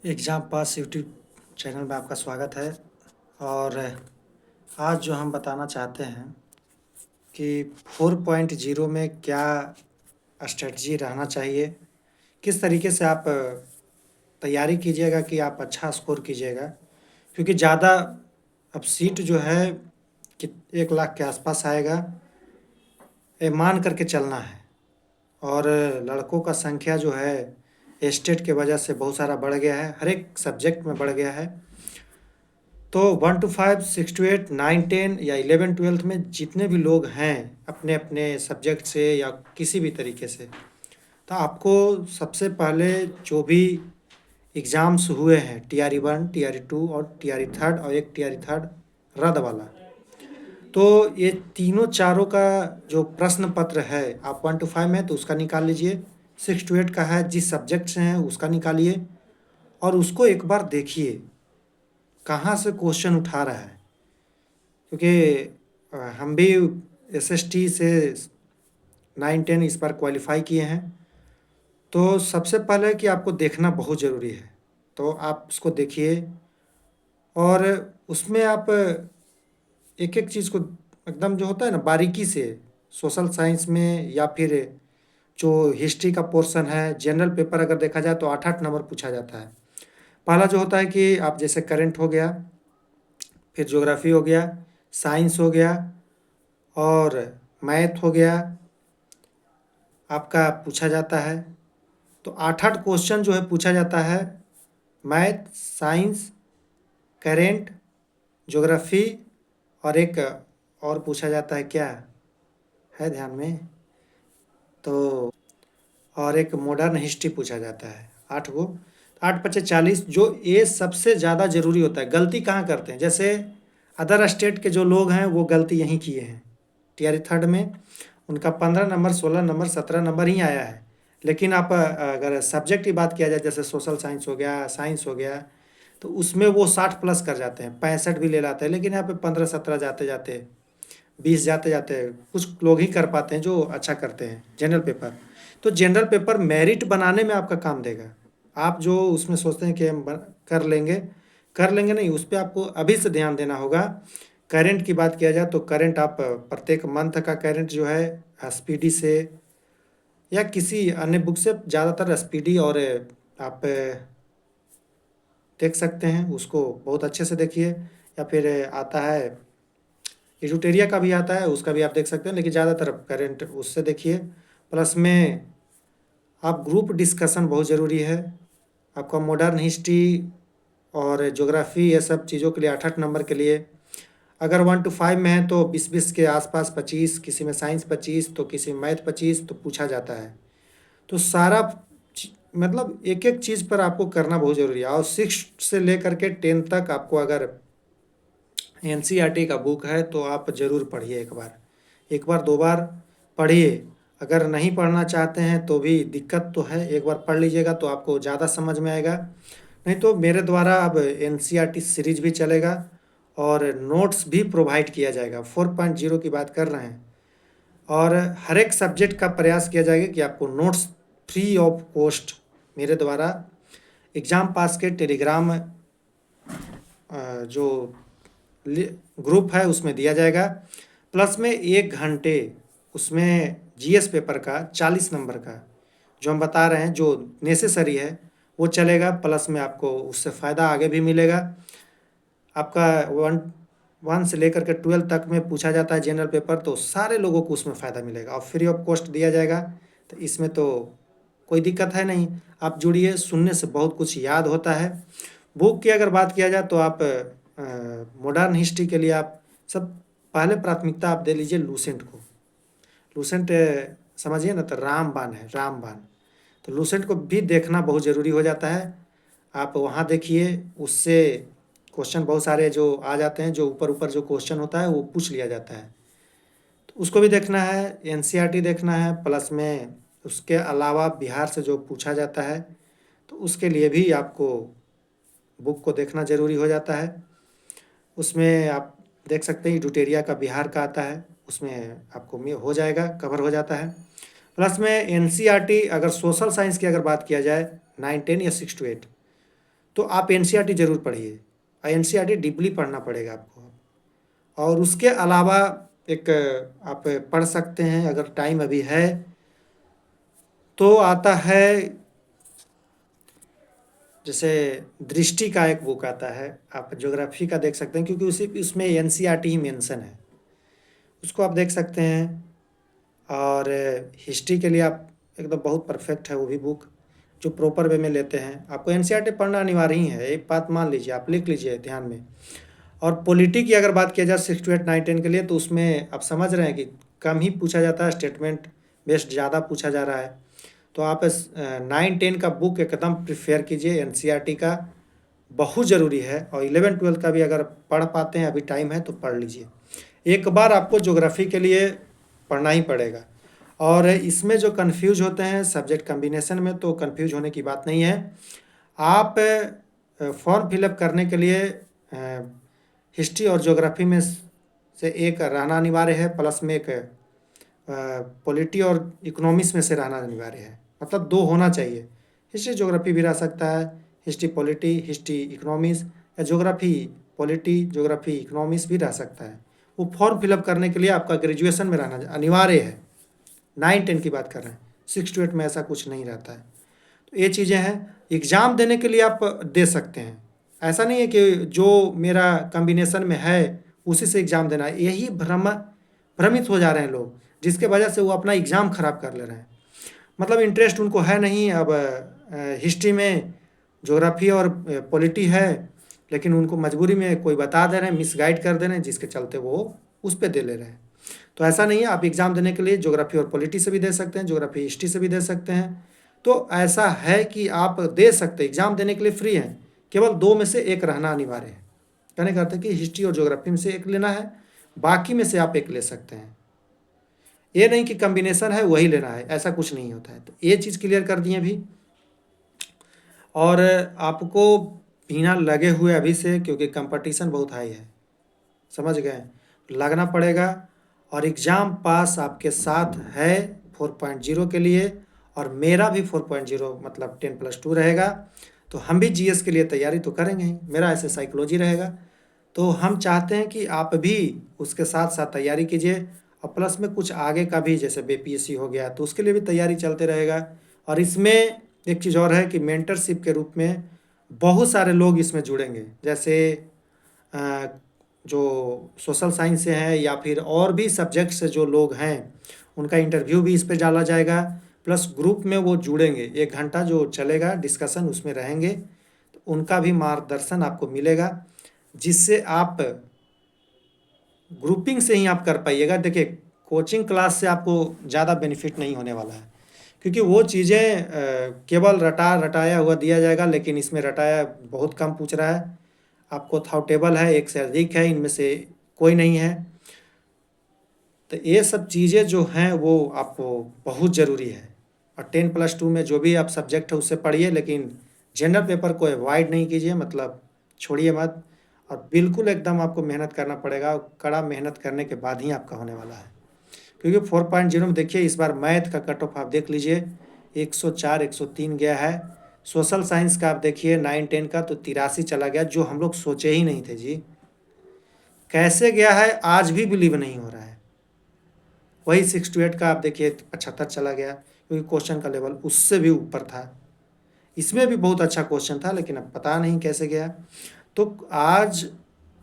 Exam pass YouTube channel में आपका स्वागत है। और आज जो हम बताना चाहते हैं कि 4.0 में क्या स्ट्रेटजी रहना चाहिए, किस तरीके से आप तैयारी कीजिएगा कि आप अच्छा स्कोर कीजिएगा। क्योंकि ज़्यादा अब सीट जो है कि 1 लाख के आसपास आएगा, ये मान करके चलना है। और लड़कों का संख्या जो है स्टेट के वजह से बहुत सारा बढ़ गया है, हर एक सब्जेक्ट में बढ़ गया है। तो 1 to 5, 6 to 8, 9, 10 या 11, 12 में जितने भी लोग हैं अपने अपने सब्जेक्ट से या किसी भी तरीके से, तो आपको सबसे पहले जो भी एग्ज़ाम्स हुए हैं TRE 1, TRE 2 और TRE 3 और एक TRE 3 रद्द वाला, तो ये तीनों चारों का जो प्रश्न पत्र है, आप 1 to 5 में तो उसका निकाल लीजिए, 6 to 8 का है जिस सब्जेक्ट से हैं उसका निकालिए और उसको एक बार देखिए कहाँ से क्वेश्चन उठा रहा है। क्योंकि हम भी SST से 9-10 इस बार क्वालिफाई किए हैं, तो सबसे पहले कि आपको देखना बहुत ज़रूरी है। तो आप उसको देखिए और उसमें आप एक एक चीज़ को एकदम जो होता है ना बारीकी से, सोशल साइंस में या फिर जो हिस्ट्री का पोर्शन है, जनरल पेपर अगर देखा जाए तो 8-8 नंबर पूछा जाता है। पहला जो होता है कि आप जैसे करंट हो गया, फिर ज्योग्राफी हो गया, साइंस हो गया और मैथ हो गया, आपका पूछा जाता है। तो 8-8 क्वेश्चन जो है पूछा जाता है, मैथ, साइंस, करेंट, ज्योग्राफी और एक और पूछा जाता है, क्या है ध्यान में, तो और एक मॉडर्न हिस्ट्री पूछा जाता है। 8 गो, 8×5 = 40। जो ये सबसे ज़्यादा ज़रूरी होता है। गलती कहाँ करते हैं, जैसे अदर स्टेट के जो लोग हैं वो गलती यहीं किए हैं। TRE 3 में उनका 15 नंबर, 16 नंबर, 17 नंबर ही आया है। लेकिन आप अगर सब्जेक्ट की बात किया जाए, जैसे सोशल साइंस हो गया, साइंस हो गया, तो उसमें वो 60 प्लस कर जाते हैं, 65 भी ले लाते हैं। लेकिन यहाँ पे 15-17 जाते जाते, 20 जाते जाते कुछ लोग ही कर पाते हैं जो अच्छा करते हैं जनरल पेपर। तो जनरल पेपर मेरिट बनाने में आपका काम देगा। आप जो उसमें सोचते हैं कि हम कर लेंगे नहीं, उस पर आपको अभी से ध्यान देना होगा। करंट की बात किया जाए तो करंट आप प्रत्येक मंथ का करंट जो है SPD से या किसी अन्य बुक से, ज़्यादातर SPD और आप देख सकते हैं, उसको बहुत अच्छे से देखिए। या फिर आता है एजुटेरिया का भी आता है, उसका भी आप देख सकते हैं, लेकिन ज़्यादातर करंट उससे देखिए। प्लस में आप ग्रुप डिस्कशन बहुत ज़रूरी है। आपका मॉडर्न हिस्ट्री और ज्योग्राफी ये सब चीज़ों के लिए 8-8 नंबर के लिए, अगर 1 to 5 में है तो 20-20 के आसपास 25, किसी में साइंस 25 तो किसी में मैथ 25 तो पूछा जाता है। तो सारा मतलब एक एक चीज़ पर आपको करना बहुत ज़रूरी है। और 6 से लेकर के 10 तक आपको अगर NCERT का बुक है तो आप ज़रूर पढ़िए, एक बार 2 बार पढ़िए। अगर नहीं पढ़ना चाहते हैं तो भी दिक्कत तो है, एक बार पढ़ लीजिएगा तो आपको ज़्यादा समझ में आएगा। नहीं तो मेरे द्वारा अब NCERT सीरीज भी चलेगा और नोट्स भी प्रोवाइड किया जाएगा। 4.0 की बात कर रहे हैं और हर एक सब्जेक्ट का प्रयास किया जाएगा कि आपको नोट्स फ्री ऑफ कॉस्ट मेरे द्वारा एग्ज़ाम पास के टेलीग्राम जो ग्रुप है उसमें दिया जाएगा। प्लस में 1 घंटे उसमें GS पेपर का 40 नंबर का जो हम बता रहे हैं, जो नेसेसरी है वो चलेगा। प्लस में आपको उससे फ़ायदा आगे भी मिलेगा। आपका 1 से लेकर के 12 तक में पूछा जाता है जनरल पेपर, तो सारे लोगों को उसमें फ़ायदा मिलेगा और फ्री ऑफ कॉस्ट दिया जाएगा। तो इसमें तो कोई दिक्कत है नहीं। आप जुड़िए, सुनने से बहुत कुछ याद होता है। बुक की अगर बात किया जाए तो आप मॉडर्न हिस्ट्री के लिए आप सब पहले प्राथमिकता आप दे लीजिए लूसेंट को। लूसेंट समझिए ना, तो रामबाण है, रामबाण। तो लूसेंट को भी देखना बहुत ज़रूरी हो जाता है। आप वहाँ देखिए, उससे क्वेश्चन बहुत सारे जो आ जाते हैं, जो ऊपर ऊपर जो क्वेश्चन होता है वो पूछ लिया जाता है, तो उसको भी देखना है। NCERT देखना है, प्लस में उसके अलावा बिहार से जो पूछा जाता है तो उसके लिए भी आपको बुक को देखना ज़रूरी हो जाता है। उसमें आप देख सकते हैं ड्यूटेरिया का बिहार का आता है, उसमें आपको में हो जाएगा, कवर हो जाता है। प्लस में NCERT अगर सोशल साइंस की अगर बात किया जाए 9, 10 या 6 to 8, तो आप एनसीईआरटी ज़रूर पढ़िए, और एनसीईआरटी डीपली पढ़ना पड़ेगा आपको। और उसके अलावा एक आप पढ़ सकते हैं अगर टाइम अभी है तो, आता है जैसे दृष्टि का एक बुक आता है, आप ज्योग्राफी का देख सकते हैं क्योंकि उसी उसमें एनसीईआरटी ही मेंशन है, उसको आप देख सकते हैं। और हिस्ट्री के लिए आप एकदम बहुत परफेक्ट है वो भी बुक, जो प्रॉपर वे में लेते हैं। आपको एनसीईआरटी पढ़ना अनिवार्य ही है, एक बात मान लीजिए, आप लिख लीजिए ध्यान में। और पॉलिटी की अगर बात किया जाए 6 to 8, 9, 10 के लिए, तो उसमें आप समझ रहे हैं कि कम ही पूछा जाता है, स्टेटमेंट बेस्ड ज़्यादा पूछा जा रहा है। तो आप 9, 10 का बुक एकदम प्रिफेयर कीजिए, एनसीईआरटी का बहुत ज़रूरी है। और 11, 12 का भी अगर पढ़ पाते हैं, अभी टाइम है तो पढ़ लीजिए। एक बार आपको ज्योग्राफी के लिए पढ़ना ही पड़ेगा। और इसमें जो कन्फ्यूज होते हैं सब्जेक्ट कम्बिनेशन में, तो कन्फ्यूज होने की बात नहीं है। आप फॉर्म फिलअप करने के लिए हिस्ट्री और ज्योग्राफी में से एक रहना अनिवार्य है, प्लस में एक पॉलिटी और इकोनॉमिक्स में से रहना अनिवार्य है, मतलब 2 होना चाहिए। हिस्ट्री ज्योग्राफी भी रह सकता है, हिस्ट्री पॉलिटी, हिस्ट्री इकोनॉमिक्स, या ज्योग्राफी पॉलिटी, ज्योग्राफी इकोनॉमिक्स भी रह सकता है। वो फॉर्म फिलअप करने के लिए आपका ग्रेजुएशन में रहना अनिवार्य है। 9, 10 की बात कर रहे हैं, 6 to 8 में ऐसा कुछ नहीं रहता है। तो ये चीज़ें हैं, एग्ज़ाम देने के लिए आप दे सकते हैं। ऐसा नहीं है कि जो मेरा कॉम्बिनेशन में है उसी से एग्ज़ाम देना है, यही भ्रमित हो जा रहे हैं लोग, जिसके वजह से वो अपना एग्ज़ाम ख़राब कर ले रहे हैं। मतलब इंटरेस्ट उनको है नहीं। अब हिस्ट्री में ज्योग्राफी और पॉलिटी है, लेकिन उनको मजबूरी में कोई बता दे रहे हैं, मिसगाइड कर दे रहे हैं, जिसके चलते वो उस पर दे ले रहे हैं। तो ऐसा नहीं है, आप एग्ज़ाम देने के लिए ज्योग्राफी और पॉलिटी से भी दे सकते हैं, ज्योग्राफी हिस्ट्री से भी दे सकते हैं। तो ऐसा है कि आप दे सकते हैं, एग्ज़ाम देने के लिए फ्री हैं, केवल 2 में से एक रहना अनिवार्य है। कहने का अर्थ है कि हिस्ट्री और ज्योग्राफी में से एक लेना है, बाकी में से आप एक ले सकते हैं। ये नहीं कि कम्बिनेशन है वही लेना है, ऐसा कुछ नहीं होता है। तो ये चीज़ क्लियर कर दिए अभी। और आपको बिना लगे हुए अभी से, क्योंकि कंपटीशन बहुत हाई है, समझ गए, लगना पड़ेगा। और एग्ज़ाम पास आपके साथ है 4.0 के लिए, और मेरा भी 4.0 मतलब 10+2 रहेगा। तो हम भी जीएस के लिए तैयारी तो करेंगे ही, मेरा ऐसे साइकोलॉजी रहेगा। तो हम चाहते हैं कि आप भी उसके साथ साथ तैयारी कीजिए, और प्लस में कुछ आगे का भी, जैसे बीपीएससी हो गया, तो उसके लिए भी तैयारी चलते रहेगा। और इसमें एक चीज़ और है कि मेंटरशिप के रूप में बहुत सारे लोग इसमें जुड़ेंगे, जैसे जो सोशल साइंस से हैं या फिर और भी सब्जेक्ट से जो लोग हैं, उनका इंटरव्यू भी इस पे डाला जाएगा। प्लस ग्रुप में वो जुड़ेंगे, 1 घंटा जो चलेगा डिस्कशन, उसमें रहेंगे, तो उनका भी मार्गदर्शन आपको मिलेगा, जिससे आप ग्रुपिंग से ही आप कर पाइएगा। देखिए, कोचिंग क्लास से आपको ज़्यादा बेनिफिट नहीं होने वाला है, क्योंकि वो चीज़ें केवल रटाया हुआ दिया जाएगा, लेकिन इसमें रटाया बहुत कम पूछ रहा है। आपको थाउटेबल है, एक से अधिक है, इनमें से कोई नहीं है। तो ये सब चीज़ें जो हैं वो आपको बहुत ज़रूरी है। और 10+2 में जो भी आप सब्जेक्ट है उससे पढ़िए, लेकिन जनरल पेपर को अवॉइड नहीं कीजिए, मतलब छोड़िए मत। और बिल्कुल एकदम आपको मेहनत करना पड़ेगा, कड़ा मेहनत करने के बाद ही आपका होने वाला है। क्योंकि 4.0 में देखिए, इस बार मैथ का कट ऑफ आप देख लीजिए, 104, 103 गया है। सोशल साइंस का आप देखिए 9, 10 का तो 83 चला गया, जो हम लोग सोचे ही नहीं थे जी। कैसे गया है आज भी बिलीव नहीं हो रहा है। वही 6 to 8 का आप देखिए 75 चला गया, क्योंकि क्वेश्चन का लेवल उससे भी ऊपर था। इसमें भी बहुत अच्छा क्वेश्चन था, लेकिन अब पता नहीं कैसे गया। तो आज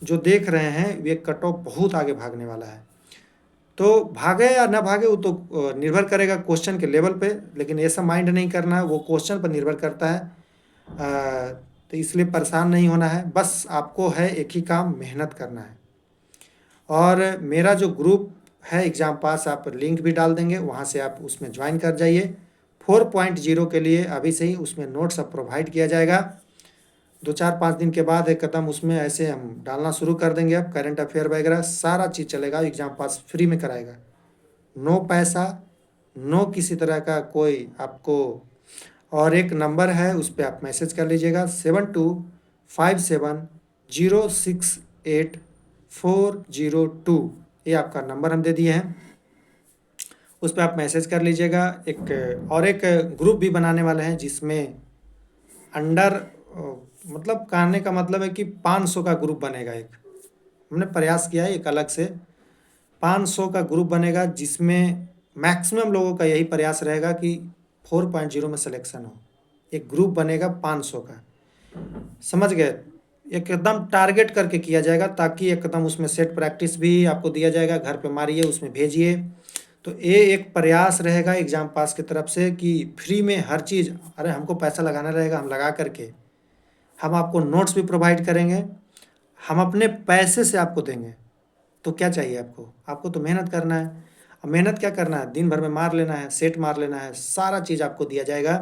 जो देख रहे हैं, ये कट ऑफ बहुत आगे भागने वाला है। तो भागे या ना भागे वो तो निर्भर करेगा क्वेश्चन के लेवल पे, लेकिन ऐसा माइंड नहीं करना है, वो क्वेश्चन पर निर्भर करता है। तो इसलिए परेशान नहीं होना है, बस आपको है एक ही काम, मेहनत करना है। और मेरा जो ग्रुप है एग्ज़ाम पास, आप लिंक भी डाल देंगे, वहाँ से आप उसमें ज्वाइन कर जाइए। 4.0 के लिए अभी से ही उसमें नोट्स अब प्रोवाइड किया जाएगा। 2-4-5 दिन के बाद एक कदम उसमें ऐसे हम डालना शुरू कर देंगे। अब करंट अफेयर वगैरह सारा चीज़ चलेगा, एग्ज़ाम पास फ्री में कराएगा, नो पैसा, नो किसी तरह का कोई आपको। और एक नंबर है, उस पर आप मैसेज कर लीजिएगा, 7257068402, ये आपका नंबर हम दे दिए हैं, उस पर आप मैसेज कर लीजिएगा। एक ग्रुप भी बनाने वाले हैं, जिसमें अंडर मतलब कहने का मतलब है कि 500 का ग्रुप बनेगा एक। हमने प्रयास किया है एक अलग से 500 का ग्रुप बनेगा, जिसमें मैक्सिमम लोगों का यही प्रयास रहेगा कि 4.0 में सिलेक्शन हो। एक ग्रुप बनेगा 500 का, समझ गए? एकदम टारगेट करके किया जाएगा, ताकि एकदम उसमें सेट प्रैक्टिस भी आपको दिया जाएगा, घर पे मारिए, उसमें भेजिए। तो ये एक प्रयास रहेगा एग्ज़ाम पास की तरफ से कि फ्री में हर चीज़, अरे हमको पैसा लगाना रहेगा, हम लगा करके हम आपको नोट्स भी प्रोवाइड करेंगे, हम अपने पैसे से आपको देंगे। तो क्या चाहिए आपको? आपको तो मेहनत करना है। अब मेहनत क्या करना है? दिन भर में मार लेना है, सेट मार लेना है, सारा चीज़ आपको दिया जाएगा।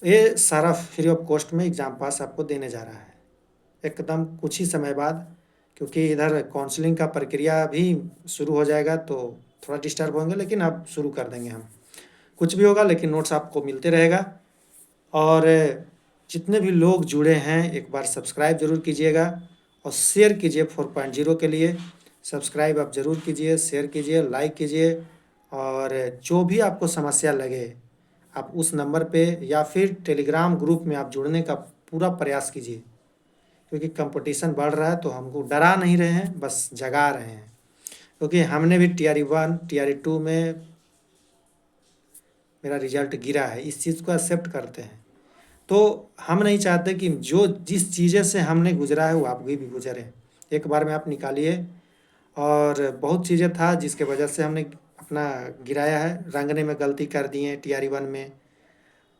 ये सारा फ्री ऑफ कॉस्ट में एग्ज़ाम पास आपको देने जा रहा है एकदम कुछ ही समय बाद, क्योंकि इधर काउंसलिंग का प्रक्रिया भी शुरू हो जाएगा, तो थोड़ा डिस्टर्ब होंगे, लेकिन अब शुरू कर देंगे हम। कुछ भी होगा लेकिन नोट्स आपको मिलते रहेगा। और जितने भी लोग जुड़े हैं एक बार सब्सक्राइब ज़रूर कीजिएगा और शेयर कीजिए। 4.0 के लिए सब्सक्राइब आप ज़रूर कीजिए, शेयर कीजिए, लाइक कीजिए। और जो भी आपको समस्या लगे, आप उस नंबर पे या फिर टेलीग्राम ग्रुप में आप जुड़ने का पूरा प्रयास कीजिए, क्योंकि कंपटीशन बढ़ रहा है। तो हमको डरा नहीं रहे हैं, बस जगा रहे हैं, क्योंकि हमने भी टीआरई 1 टीआरई 2 में मेरा रिजल्ट गिरा है, इस चीज़ को एक्सेप्ट करते हैं। तो हम नहीं चाहते कि जो जिस चीज़ें से हमने गुजरा है वो आप भी गुजरे। एक बार में आप निकालिए। और बहुत चीज़ें था जिसके वजह से हमने अपना गिराया है, रंगने में गलती कर दी है। टीआरई 1 में,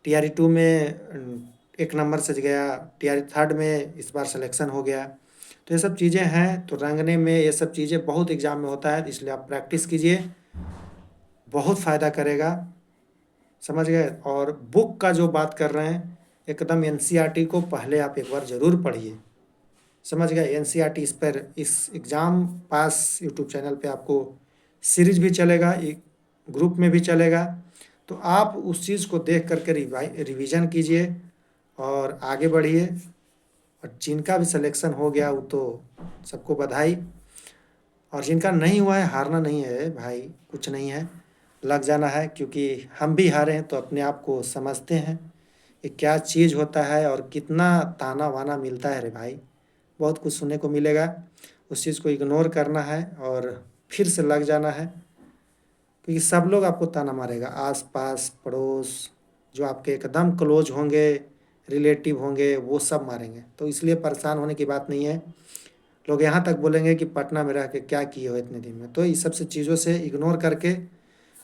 टीआरई 2 में एक नंबर से गया, टीआरई 3 में इस बार सिलेक्शन हो गया। तो ये सब चीज़ें हैं, तो रंगने में ये सब चीज़ें बहुत एग्ज़ाम में होता है, इसलिए आप प्रैक्टिस कीजिए, बहुत फ़ायदा करेगा, समझ गए? और बुक का जो बात कर रहे हैं, एकदम एनसीईआरटी को पहले आप एक बार ज़रूर पढ़िए, समझ गए? एनसीईआरटी इस पर, इस एग्ज़ाम पास यूट्यूब चैनल पे आपको सीरीज भी चलेगा, एक ग्रुप में भी चलेगा। तो आप उस चीज़ को देख करके रिवीजन कीजिए और आगे बढ़िए। और जिनका भी सिलेक्शन हो गया वो तो सबको बधाई, और जिनका नहीं हुआ है हारना नहीं है भाई, कुछ नहीं है, लग जाना है। क्योंकि हम भी हारे हैं तो अपने आप को समझते हैं कि क्या चीज़ होता है और कितना ताना वाना मिलता है। रे भाई, बहुत कुछ सुनने को मिलेगा, उस चीज़ को इग्नोर करना है और फिर से लग जाना है। क्योंकि सब लोग आपको ताना मारेगा, आस पास पड़ोस, जो आपके एकदम क्लोज होंगे, रिलेटिव होंगे, वो सब मारेंगे। तो इसलिए परेशान होने की बात नहीं है। लोग यहाँ तक बोलेंगे कि पटना में रह के क्या किए हो इतने दिन में। तो इस सब से चीज़ों से इग्नोर करके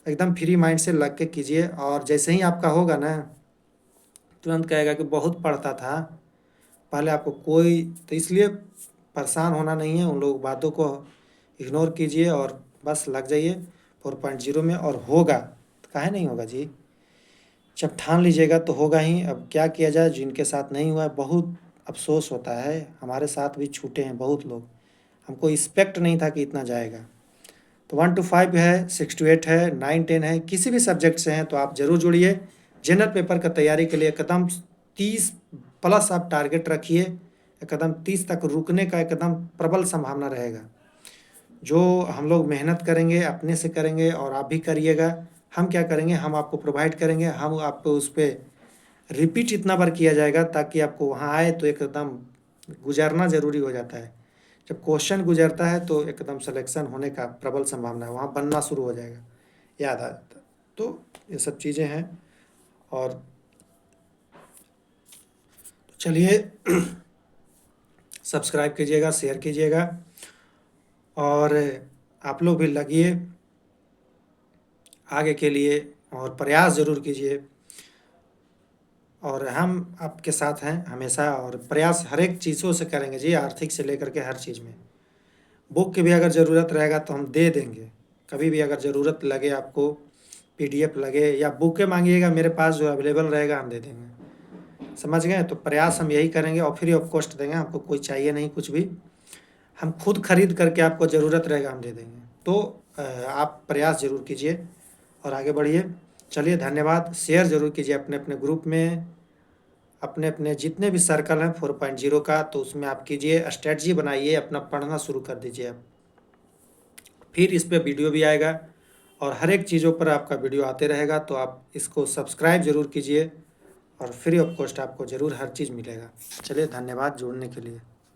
एकदम फ्री माइंड से लग के कीजिए। और जैसे ही आपका होगा ना, तुरंत कहेगा कि बहुत पढ़ता था पहले, आपको कोई, तो इसलिए परेशान होना नहीं है, उन लोग बातों को इग्नोर कीजिए और बस लग जाइए 4.0 में। और होगा, तो काहे नहीं होगा जी, जब ठान लीजिएगा तो होगा ही। अब क्या किया जाए, जिनके साथ नहीं हुआ है, बहुत अफसोस होता है। हमारे साथ भी छूटे हैं बहुत लोग, हमको एक्सपेक्ट नहीं था कि इतना जाएगा। तो 1 to 5 है, 6 to 8 है, 9 10 है, किसी भी सब्जेक्ट से हैं तो आप ज़रूर जुड़िए। जनरल पेपर का तैयारी के लिए एकदम 30 प्लस आप टारगेट रखिए, एकदम 30 तक रुकने का एकदम प्रबल संभावना रहेगा। जो हम लोग मेहनत करेंगे अपने से करेंगे, और आप भी करिएगा। हम क्या करेंगे, हम आपको प्रोवाइड करेंगे, हम आपको उस पर रिपीट इतना बार किया जाएगा ताकि आपको वहाँ आए तो एकदम गुजरना ज़रूरी हो जाता है। जब क्वेश्चन गुजरता है तो एकदम सिलेक्शन होने का प्रबल संभावना है, वहाँ बनना शुरू हो जाएगा, याद आ जाता है। तो ये सब चीज़ें हैं। और चलिए सब्सक्राइब कीजिएगा, शेयर कीजिएगा, और आप लोग भी लगिए आगे के लिए, और प्रयास ज़रूर कीजिए। और हम आपके साथ हैं हमेशा, और प्रयास हर एक चीज़ों से करेंगे जी, आर्थिक से लेकर के हर चीज़ में। बुक की भी अगर ज़रूरत रहेगा तो हम दे देंगे, कभी भी अगर ज़रूरत लगे आपको, पीडीएफ लगे या बुकें मांगिएगा, मेरे पास जो अवेलेबल रहेगा हम दे देंगे, समझ गए? तो प्रयास हम यही करेंगे और फ्री ऑफ कॉस्ट देंगे, हमको कोई चाहिए नहीं कुछ भी, हम खुद खरीद करके आपको ज़रूरत रहेगा हम दे देंगे। तो आप प्रयास ज़रूर कीजिए और आगे बढ़िए। चलिए, धन्यवाद। शेयर ज़रूर कीजिए अपने अपने ग्रुप में, अपने अपने जितने भी सर्कल हैं 4.0 का, तो उसमें आप कीजिए, स्ट्रेटजी बनाइए, अपना पढ़ना शुरू कर दीजिए आप। फिर इस पे वीडियो भी आएगा और हर एक चीज़ों पर आपका वीडियो आते रहेगा, तो आप इसको सब्सक्राइब ज़रूर कीजिए और फ्री ऑफ कॉस्ट आपको ज़रूर हर चीज़ मिलेगा। चलिए, धन्यवाद जुड़ने के लिए।